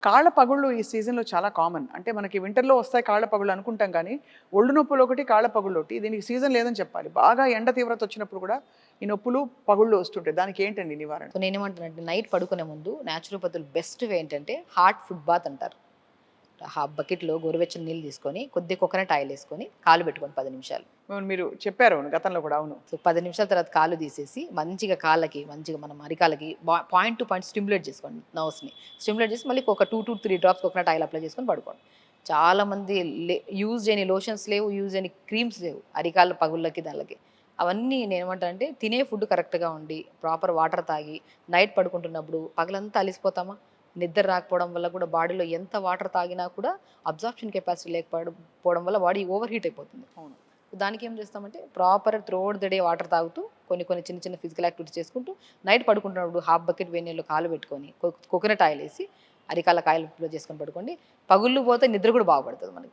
కాళ్ళ పగుళ్ళు ఈ సీజన్‌లో చాలా కామన్. అంటే మనకి వింటర్‌లో వస్తాయి కాళ్ళ పగుళ్ళు అనుకుంటాం కానీ, ఒళ్ళు నొప్పులొకటి, కాళ్ళ పగుళ్ళొకటి. దీనికి సీజన్ లేదని చెప్పాలి. బాగా ఎండ తీవ్రత వచ్చినప్పుడు కూడా ఈ నొప్పులు, పగుళ్ళు వస్తుంటాయి. దానికి ఏంటండి నివారణ? సో నేనేమంటానంటే నైట్ పడుకునే ముందు న్యాచురోపతులు బెస్ట్ వే ఏంటంటే హాట్ ఫుడ్ బాత్ అంటారు. బకెట్‌లో గోరువెచ్చని నీళ్ళు తీసుకొని, కొద్దిగా కోకోనట్ ఆయిల్ ఏసుకొని, కాలు పెట్టుకోండి 10 నిమిషాలు. అవును. మీరు చెప్పారు గతంలో కూడా. అవును. సో 10 నిమిషాల తర్వాత కాళ్ళు తీసేసి, మంచిగా కాళ్ళకి, మంచిగా మన అరికాళ్ళకి పాయింట్ టు పాయింట్ స్టిమ్యులేట్ చేసుకోండి నర్వ్స్‌ని. స్టిమ్యులేట్ చేసి మళ్ళీ ఒక 2-3 డ్రాప్స్ కోకోనట్ ఆయిల్ అప్లై చేసుకొని పడుకోండి. చాలామంది యూజ్ చేయని లోషన్స్ లేవు, యూజ్ చేయని క్రీమ్స్ లేవు. అరికాళ్ళ పగుళ్ళకి, దాళ్ళకి. అవన్నీ నేనేమంటానంటే తినే ఫుడ్ కరెక్ట్‌గా ఉండి, ప్రాపర్ వాటర్ తాగి, నైట్ పడుకుంటున్నప్పుడు పగలంతా అలిసిపోతామా? నిద్ర రాకపోవడం వల్ల కూడా బాడీలో ఎంత వాటర్ తాగినా కూడా అబ్జార్ప్షన్ కెపాసిటీ పోవడం వల్ల బాడీ ఓవర్ హీట్ అయిపోతుంది. అవును. దానికి ఏం చేస్తామంటే proper throughout the day water తాగుతూ కొన్ని కొన్ని చిన్న చిన్న ఫిజికల్ యాక్టివిటీస్ చేసుకుంటూ నైట్ పడుకుంటున్నప్పుడు హాఫ్ బకెట్ వేడి నీళ్ళలో కాలు పెట్టుకొని కోకోనట్ ఆయిల్ వేసి అరికాళ్ళ కాయలు చేసుకొని పడుకోండి. పగుళ్ళు పోతే నిద్ర కూడా బాగుపడుతుంది మనకి.